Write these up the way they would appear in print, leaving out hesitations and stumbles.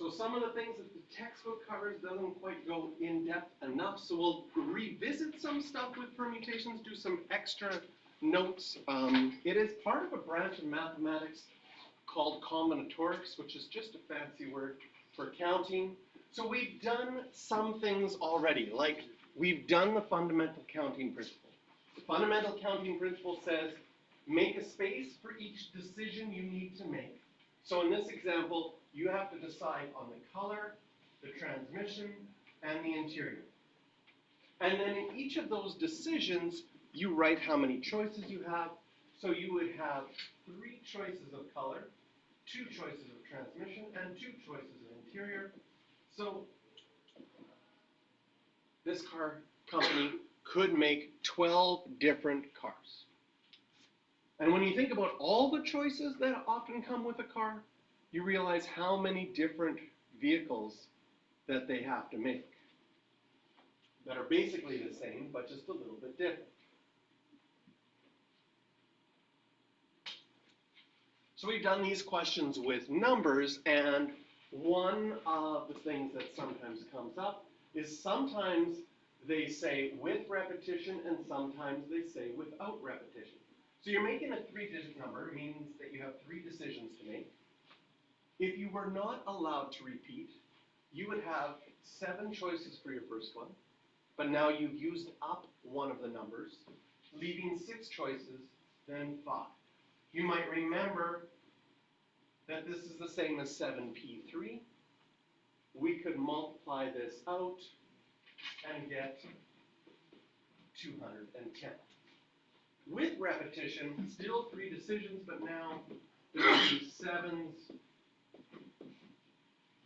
So some of the things that the textbook covers doesn't quite go in depth enough, so we'll revisit some stuff with permutations, do some extra notes. It is part of a branch of mathematics called combinatorics, which is just a fancy word for counting. So we've done some things already, like we've done the fundamental counting principle. The fundamental counting principle says, make a space for each decision you need to make. So in this example, you have to decide on the color, the transmission, and the interior. And then in each of those decisions, you write how many choices you have. So you would have 3 choices of color, 2 choices of transmission, and 2 choices of interior. So this car company could make 12 different cars. And when you think about all the choices that often come with a car, you realize how many different vehicles that they have to make that are basically the same, but just a little bit different. So we've done these questions with numbers, and one of the things that sometimes comes up is sometimes they say with repetition and sometimes they say without repetition. So you're making a 3-digit number, means that you have 3 decisions to make. If you were not allowed to repeat, you would have 7 choices for your first one, but now you've used up one of the numbers, leaving 6 choices, then 5. You might remember that this is the same as 7p3. We could multiply this out and get 210. With repetition, still 3 decisions, but now there will be 7s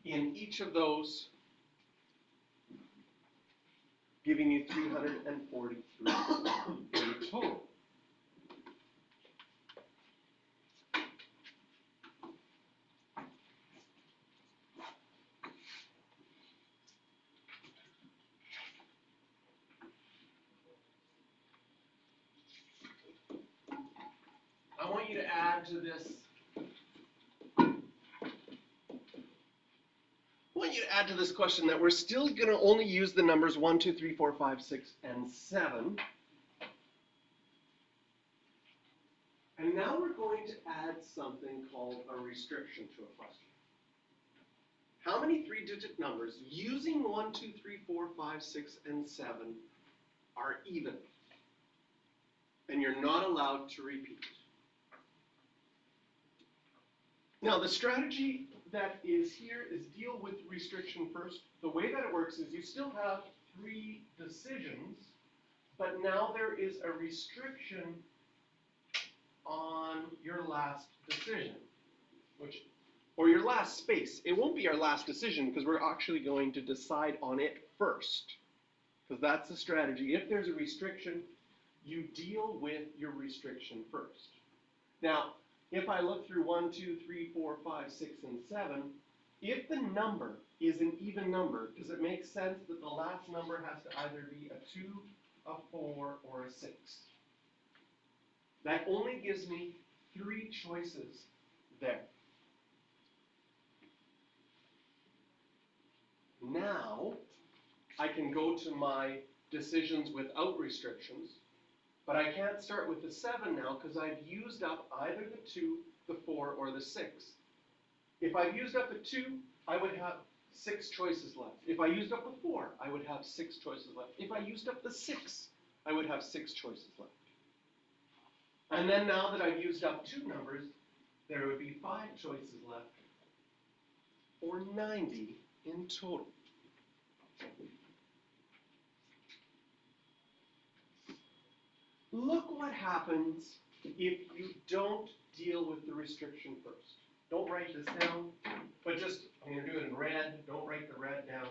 in each of those, giving you 343 in total. I want you to add to this. I want you to add to this question that we're still going to only use the numbers 1, 2, 3, 4, 5, 6, and 7. And now we're going to add something called a restriction to a question. How many 3-digit numbers using 1, 2, 3, 4, 5, 6, and 7 are even? And you're not allowed to repeat. Now, the strategy that is here is deal with restriction first. The way that it works is you still have 3 decisions, but now there is a restriction on your last decision, or your last space. It won't be our last decision because we're actually going to decide on it first, because that's the strategy. If there's a restriction, you deal with your restriction first. Now, if I look through 1, 2, 3, 4, 5, 6, and 7, if the number is an even number, does it make sense that the last number has to either be a 2, a 4, or a 6? That only gives me 3 choices there. Now, I can go to my decisions without restrictions. But I can't start with the 7 now because I've used up either the 2, the 4, or the 6. If I've used up the 2, I would have 6 choices left. If I used up the 4, I would have 6 choices left. If I used up the 6, I would have 6 choices left. And then now that I've used up 2 numbers, there would be 5 choices left, or 90 in total. Look what happens if you don't deal with the restriction first. Don't write this down, but just, I'm going to do it in red. Don't write the red down.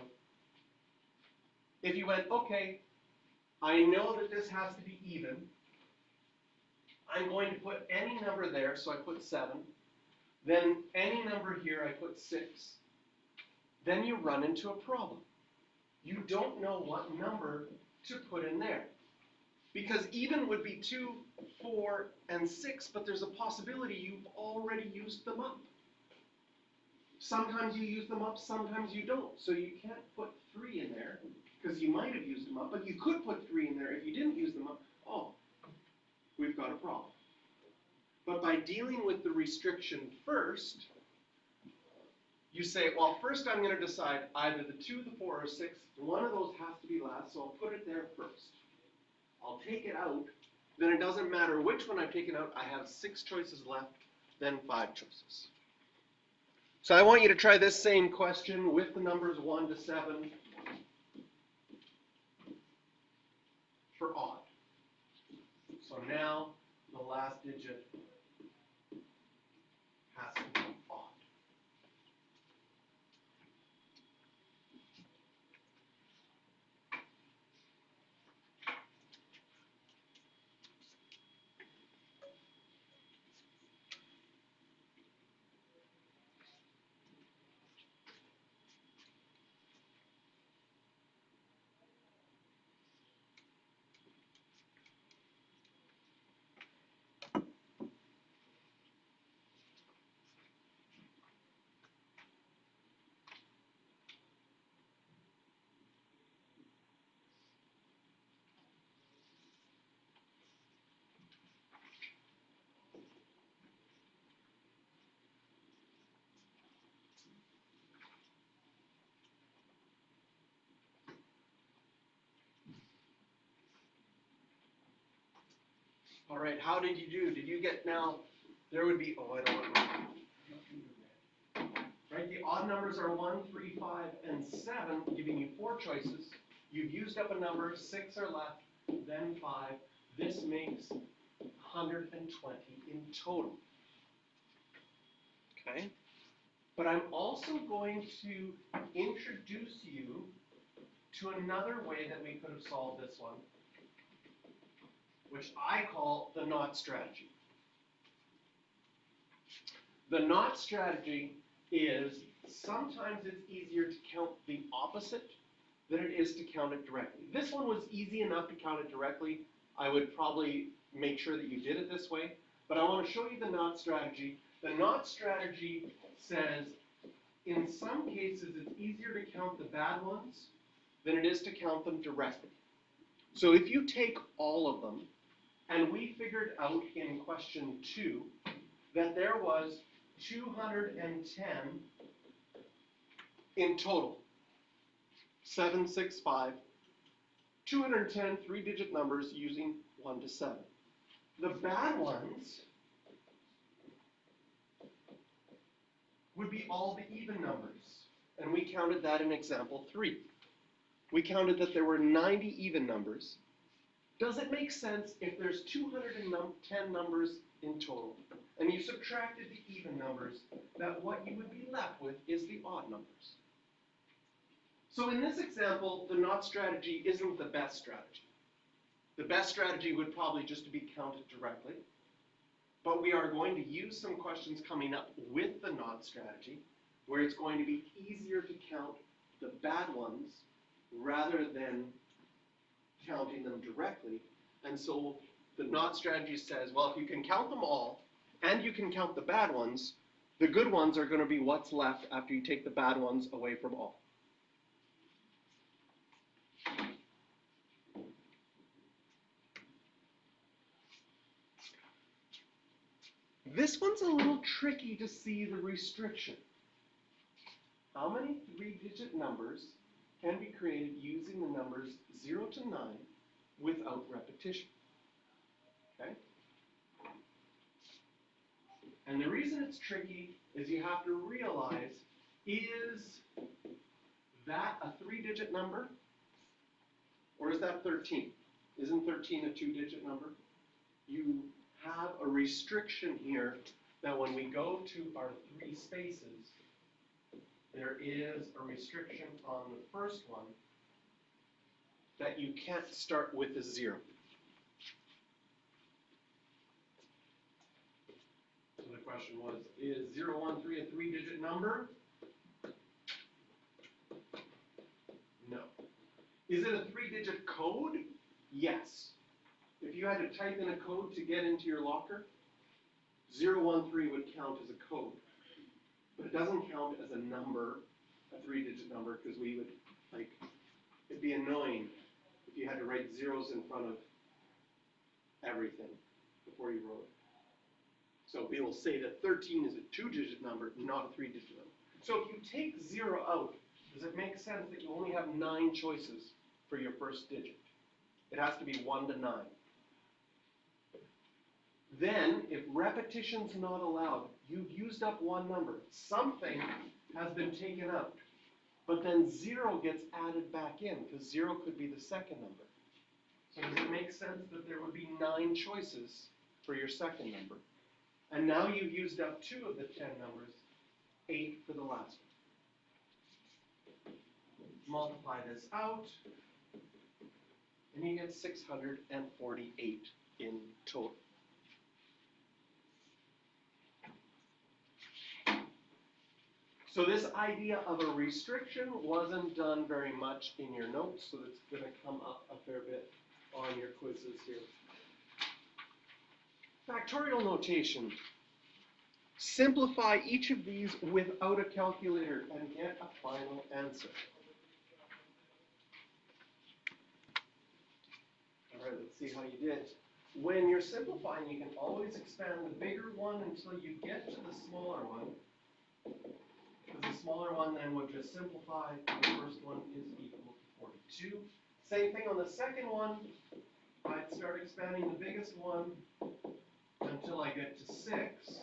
If you went, okay, I know that this has to be even. I'm going to put any number there, so I put 7. Then any number here, I put 6. Then you run into a problem. You don't know what number to put in there. Because even would be 2, 4, and 6, but there's a possibility you've already used them up. Sometimes you use them up, sometimes you don't. So you can't put 3 in there, because you might have used them up, but you could put 3 in there if you didn't use them up. Oh, we've got a problem. But by dealing with the restriction first, you say, well, first I'm going to decide either the 2, the 4, or 6. One of those has to be last, so I'll put it there first. I'll take it out. Then it doesn't matter which one I've taken out. I have 6 choices left, then 5 choices. So I want you to try this same question with the numbers 1 to 7 for odd. So now the last digit has to be odd. All right, how did you do? Did you get now, there would be, oh, I don't want to. Right, the odd numbers are 1, 3, 5, and 7, giving you 4 choices. You've used up a number, 6 are left, then 5. This makes 120 in total. Okay? But I'm also going to introduce you to another way that we could have solved this one, which I call the not strategy. The not strategy is sometimes it's easier to count the opposite than it is to count it directly. This one was easy enough to count it directly. I would probably make sure that you did it this way, but I want to show you the not strategy. The not strategy says in some cases it's easier to count the bad ones than it is to count them directly. So if you take all of them, and we figured out in question 2 that there was 210 in total. 7, 6, 5. 210 3-digit numbers using 1 to 7. The bad ones would be all the even numbers. And we counted that in example 3. We counted that there were 90 even numbers. Does it make sense if there's 210 numbers in total, and you subtracted the even numbers, that what you would be left with is the odd numbers? So in this example, the not strategy isn't the best strategy. The best strategy would probably just to be counted directly, but we are going to use some questions coming up with the not strategy, where it's going to be easier to count the bad ones rather than counting them directly. And so the not strategy says, well, if you can count them all and you can count the bad ones, the good ones are going to be what's left after you take the bad ones away from all. This one's a little tricky to see the restriction. How many 3-digit numbers can be created using the numbers 0 to 9 without repetition? Okay? And the reason it's tricky is you have to realize, is that a 3-digit number? Or is that 13? Isn't 13 a 2-digit number? You have a restriction here that when we go to our 3 spaces, there is a restriction on the first one that you can't start with a 0. So the question was, is 013 a 3-digit number? No. Is it a 3-digit code? Yes. If you had to type in a code to get into your locker, 013 would count as a code. but it doesn't count as a number, a three-digit number, because we would, like, it'd be annoying if you had to write zeros in front of everything before you wrote it. So we will say that 13 is a two-digit number, not a three-digit number. So if you take 0 out, does it make sense that you only have 9 choices for your first digit? It has to be 1 to 9. Then, if repetition's not allowed, you've used up one number. Something has been taken out. But then 0 gets added back in, because 0 could be the second number. So does it make sense that there would be 9 choices for your second number? And now you've used up 2 of the 10 numbers, 8 for the last one. Multiply this out, and you get 648 in total. So this idea of a restriction wasn't done very much in your notes, so it's going to come up a fair bit on your quizzes here. Factorial notation. Simplify each of these without a calculator and get a final answer. All right, let's see how you did. When you're simplifying, you can always expand the bigger one until you get to the smaller one. Because the smaller one then would just simplify. The first one is equal to 42. Same thing on the second one. I'd start expanding the biggest one until I get to 6.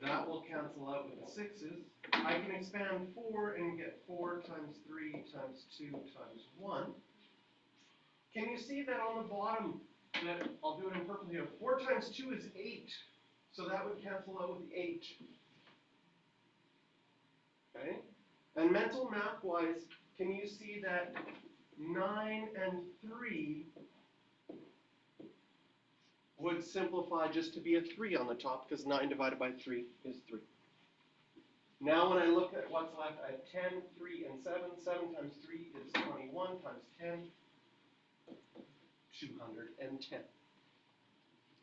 That will cancel out with the 6's. I can expand 4 and get 4 times 3 times 2 times 1. Can you see that on the bottom, that I'll do it in purple here, 4 times 2 is 8. So that would cancel out with the 8. Okay? And mental math-wise, can you see that 9 and 3 would simplify just to be a 3 on the top, because 9 divided by 3 is 3. Now when I look at what's left, I have 10, 3, and 7. 7 times 3 is 21 times 10, 210.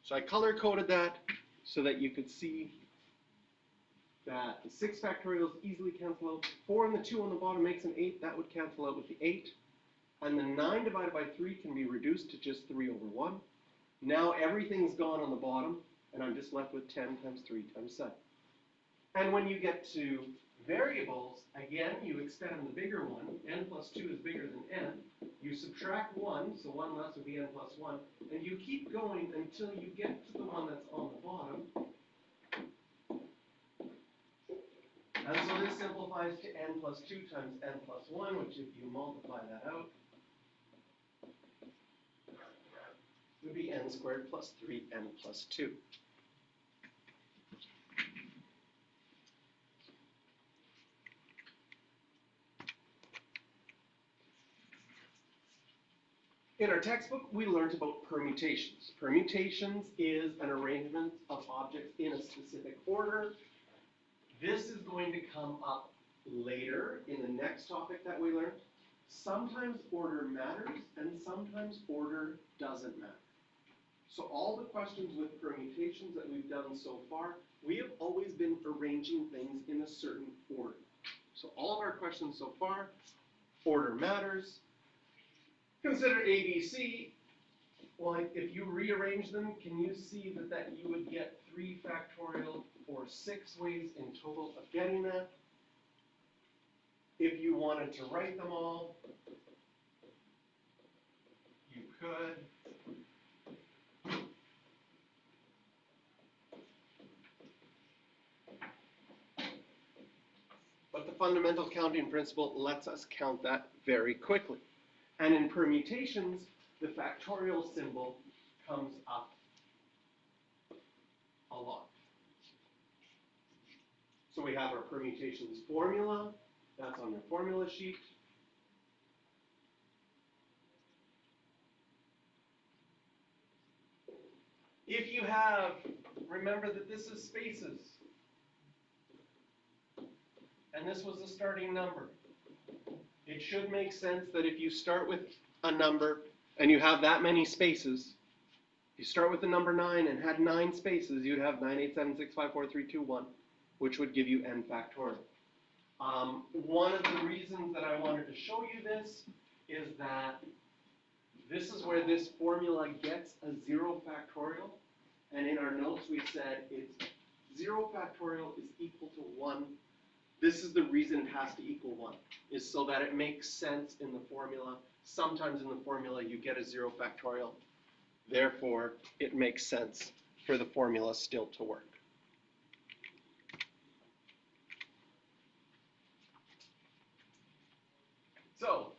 So I color-coded that so that you could see that the 6 factorials easily cancel out. 4 and the 2 on the bottom makes an 8. That would cancel out with the 8. And the 9 divided by 3 can be reduced to just 3 over 1. Now everything's gone on the bottom, and I'm just left with 10 times 3 times 7. And when you get to variables, again, you expand the bigger one. N plus 2 is bigger than n. You subtract 1, so 1 less would be n plus 1. And you keep going until you get to the one that's on the bottom. And so this simplifies to n plus 2 times n plus 1, which if you multiply that out, would be n squared plus 3n plus 2. In our textbook, we learned about permutations. Permutations is an arrangement of objects in a specific order. This is going to come up later in the next topic that we learned. Sometimes order matters, and sometimes order doesn't matter. So all the questions with permutations that we've done so far, we have always been arranging things in a certain order. So all of our questions so far, order matters. Consider A, B, C. Well, if you rearrange them, can you see that you would get 3 factorial or 6 ways in total of getting that? If you wanted to write them all, you could. But the fundamental counting principle lets us count that very quickly. And in permutations, the factorial symbol comes up a lot. So we have our permutations formula. That's on your formula sheet. If you have, remember that this is spaces. And this was the starting number. It should make sense that if you start with a number and you have that many spaces, you start with the number 9 and had 9 spaces, you'd have 9, 8, 7, 6, 5, 4, 3, 2, 1, which would give you n factorial. One of the reasons that I wanted to show you this is that this is where this formula gets a 0 factorial. And in our notes we said it's 0 factorial is equal to 1. This is the reason it has to equal 1, is so that it makes sense in the formula. Sometimes in the formula you get a 0 factorial. Therefore, it makes sense for the formula still to work. So,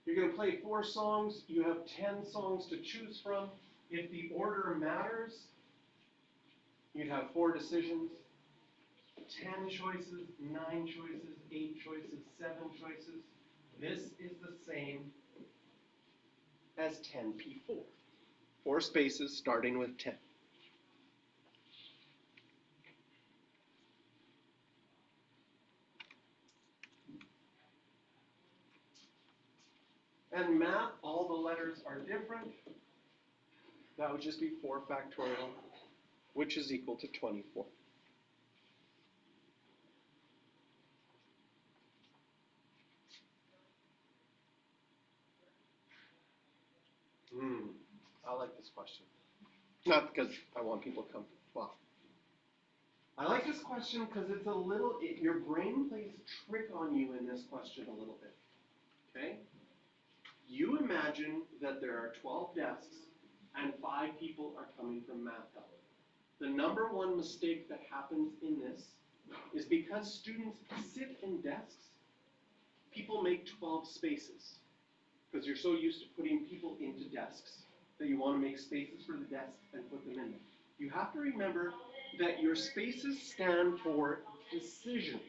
you're going to play 4 songs. You have 10 songs to choose from. If the order matters, you'd have 4 decisions, 10 choices, 9 choices, 8 choices, 7 choices. This is the same as 10p4. 4 spaces starting with 10. And math, all the letters are different. That would just be 4 factorial, which is equal to 24. I like this question. Not because I want people to come. Well, I like this question because it's a little, your brain plays a trick on you in this question a little bit. Okay? You imagine that there are 12 desks and 5 people are coming from math help. The number one mistake that happens in this is because students sit in desks, people make 12 spaces. Because you're so used to putting people into desks that you want to make spaces for the desks and put them in there. You have to remember that your spaces stand for decisions.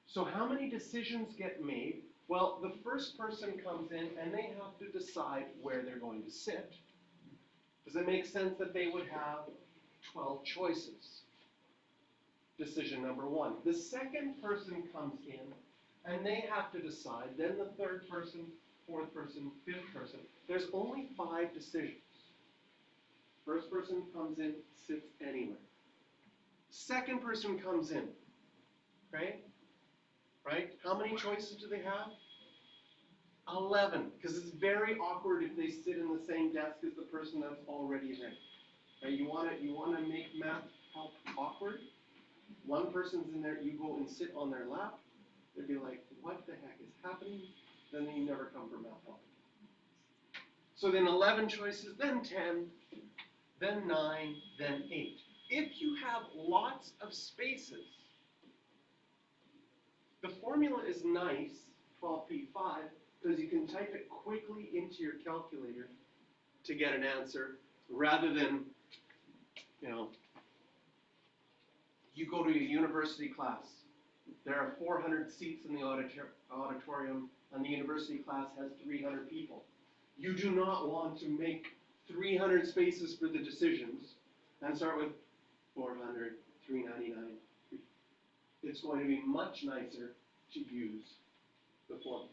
So how many decisions get made? Well, the first person comes in and they have to decide where they're going to sit. Does it make sense that they would have 12 choices? Decision number 1. The second person comes in and they have to decide, then the third person, fourth person, fifth person. There's only 5 decisions. First person comes in, sits anywhere. Second person comes in, right? Right? How many choices do they have? 11, because it's very awkward if they sit in the same desk as the person that's already there. Right? You want to make math help awkward? One person's in there, you go and sit on their lap. They'd be like, what the heck is happening? Then you never come for math help. So then 11 choices, then 10, then 9, then 8. If you have lots of spaces, the formula is nice, 12p5, because you can type it quickly into your calculator to get an answer, rather than, you go to a university class. There are 400 seats in the auditorium, and the university class has 300 people. You do not want to make 300 spaces for the decisions and start with 400, 399. It's going to be much nicer to use the formula.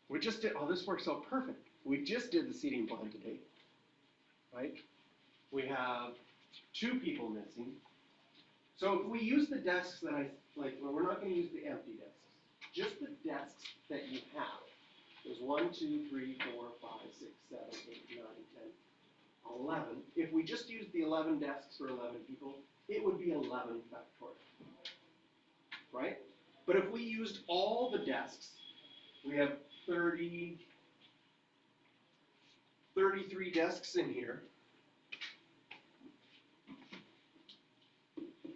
We just did, this works out perfect. We just did the seating plan today, right? We have 2 people missing. So if we use the desks that we're not going to use the empty desks. Just the desks that you have. There's 1, 2, 3, 4, 5, 6, 7, 8, 9, 10, 11. If we just used the 11 desks for 11 people, it would be 11 factorial, right? But if we used all the desks, we have 33 desks in here.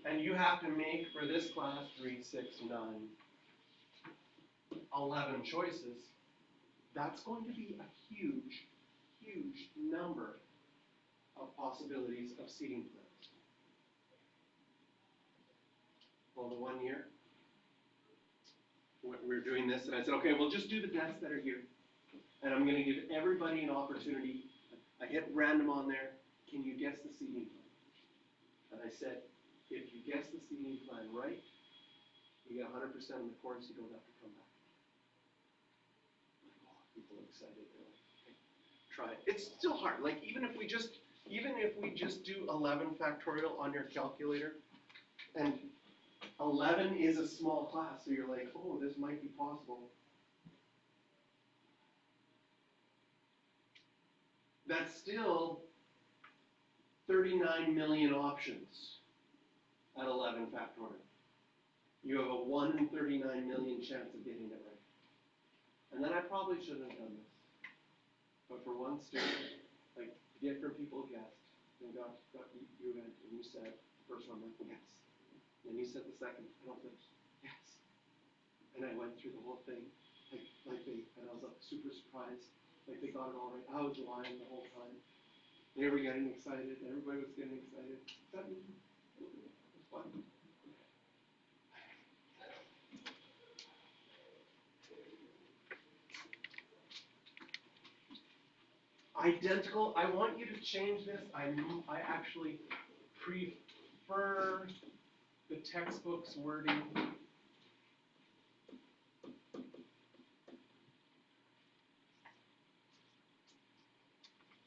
And you have to make, for this class, 3, 6, 9, 11 choices. That's going to be a huge, huge number of possibilities of seating plans. Well, the one year, we were doing this, and I said, okay, we'll just do the desks that are here. And I'm going to give everybody an opportunity. I hit random on there. Can you guess the seating plan? And I said, if you guess the seating plan right, You get 100% in the course, you don't have to come back. Oh, people are excited. They're like, okay, try it. It's still hard. Like even if we just do 11 factorial on your calculator, and 11 is a small class, so you're like, oh, this might be possible. That's still 39 million options at 11 factorial. You have a 1 in 39 million chance of getting it right. And then I probably shouldn't have done this. But for one student, like, different people guessed, and got you and you said first one, like, yes. And you said the second, I don't think, yes. And I went through the whole thing, and I was like super surprised. Like they got it all right. I was lying the whole time. They were getting excited. Everybody was getting excited. Except me. It was fun. Identical. I want you to change this. I actually prefer the textbook's wording.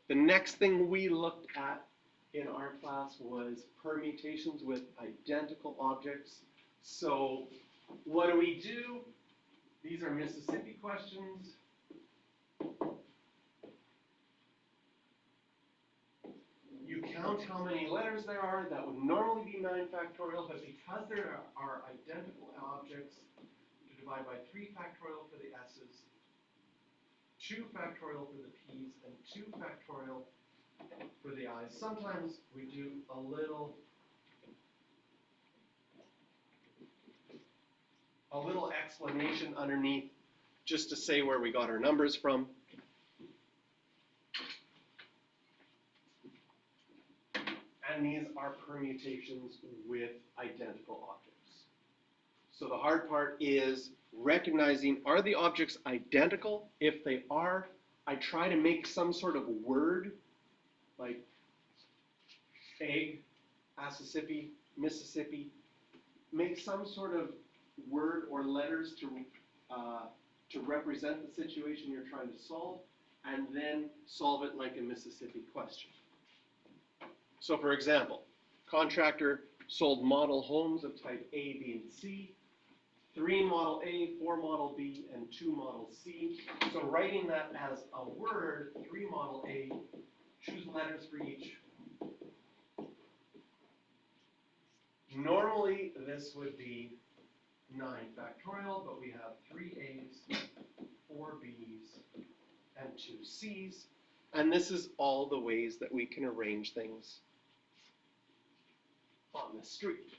The next thing we looked at in our class was permutations with identical objects. So what do? These are Mississippi questions. You count how many letters there are. That would normally be 9 factorial, but because there are identical objects, you divide by 3 factorial for the S's, 2 factorial for the P's, and 2 factorial for the I's. Sometimes we do a little explanation underneath just to say where we got our numbers from. And these are permutations with identical objects. So the hard part is recognizing, are the objects identical? If they are, I try to make some sort of word, like egg, Mississippi, make some sort of word or letters to represent the situation you're trying to solve, and then solve it like a Mississippi question. So for example, contractor sold model homes of type A, B, and C, 3 model A, 4 model B, and 2 model C. So writing that as a word, 3 model A, choose letters for each. Normally this would be 9 factorial, but we have 3 A's, 4 B's, and 2 C's. And this is all the ways that we can arrange things on the street.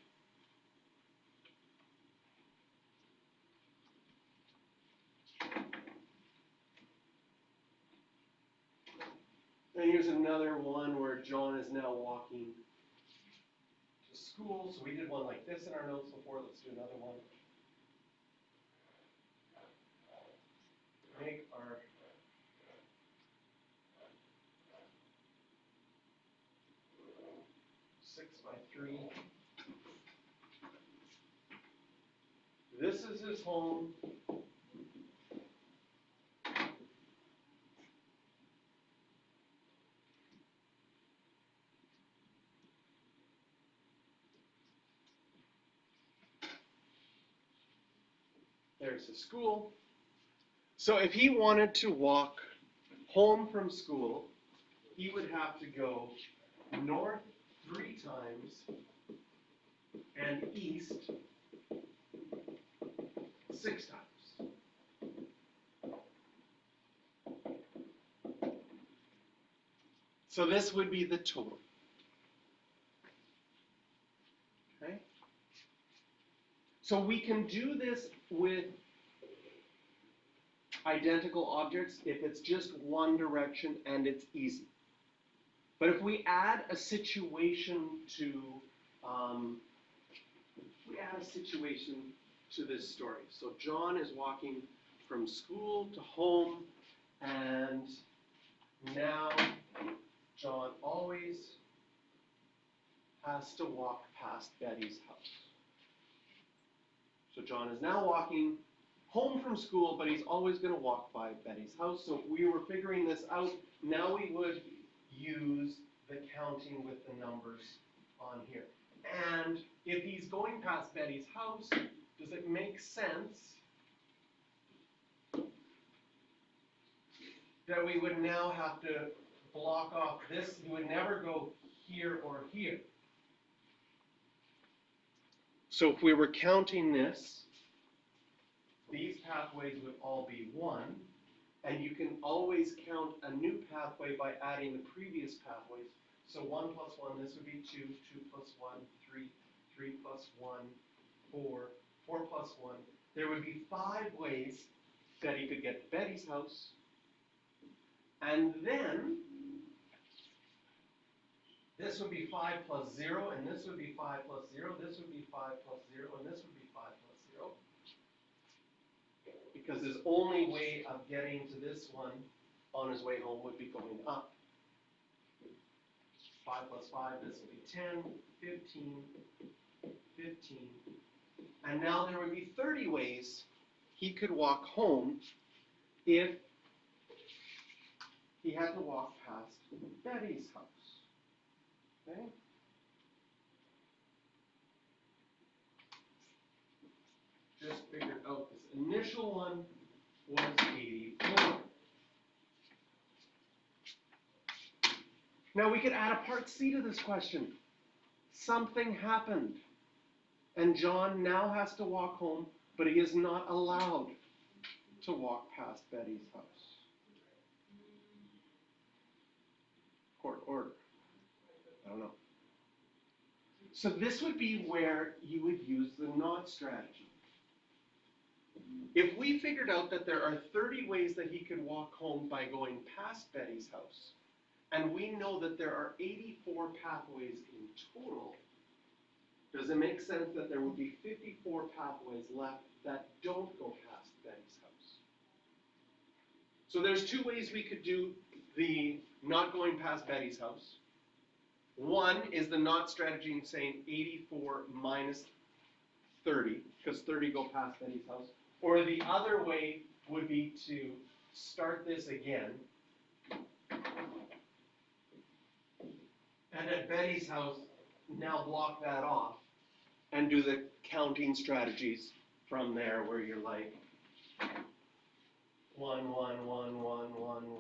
And here's another one where John is now walking to school. So we did one like this in our notes before. Let's do another one. Make our by 3. This is his home. There's his school. So if he wanted to walk home from school, he would have to go north 3 times and east 6 times. So this would be the total. Okay? So we can do this with identical objects if it's just one direction and it's easy. But if we add a situation to this story. So John is walking from school to home, and now John always has to walk past Betty's house. So John is now walking home from school, but he's always going to walk by Betty's house. So we were figuring this out. Now we would use the counting with the numbers on here. And if he's going past Betty's house, does it make sense that we would now have to block off this? He would never go here or here. So if we were counting this, these pathways would all be 1, and you can always count a new pathway by adding the previous pathways. So 1 plus 1, this would be 2, 2 plus 1, 3, 3 plus 1, 4, 4 plus 1. There would be 5 ways that he could get to Betty's house. And then, this would be 5 plus 0, and this would be 5 plus 0, this would be 5 plus 0, and this would be 5 plus 0. Because his only way of getting to this one on his way home would be going up. 5 plus 5, this will be 10, 15, 15. And now there would be 30 ways he could walk home if he had to walk past Betty's house. Okay? Just figured out this initial one was 84. Now we could add a part C to this question. Something happened, and John now has to walk home, but he is not allowed to walk past Betty's house. Court order. I don't know. So this would be where you would use the not strategy. If we figured out that there are 30 ways that he could walk home by going past Betty's house, and we know that there are 84 pathways in total, does it make sense that there would be 54 pathways left that don't go past Betty's house? So there's 2 ways we could do the not going past Betty's house. One is the not strategy and saying 84 minus 30, because 30 go past Betty's house. Or the other way would be to start this again, and at Betty's house, now block that off, and do the counting strategies from there, where you're like 1, 1, 1, 1, 1, 1, 1,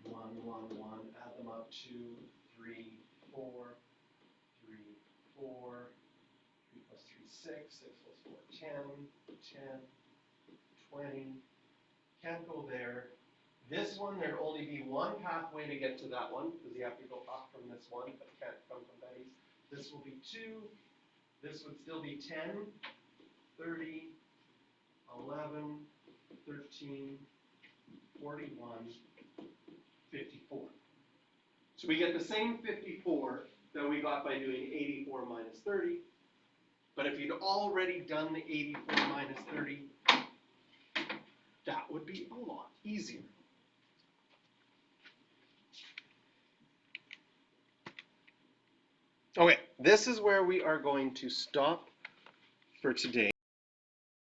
1, 1, add them up, 2, 3, 4, 3, 4, 3 plus 3, 6, 6 plus 4, 10, 10, 20, can't go there. This one, there'd only be 1 pathway to get to that one, because you have to go up from this one, but can't come from Betty's. This will be 2, this would still be 10, 30, 11, 13, 41, 54. So we get the same 54 that we got by doing 84 minus 30, but if you'd already done the 84 minus 30, that would be a lot easier. Okay, this is where we are going to stop for today.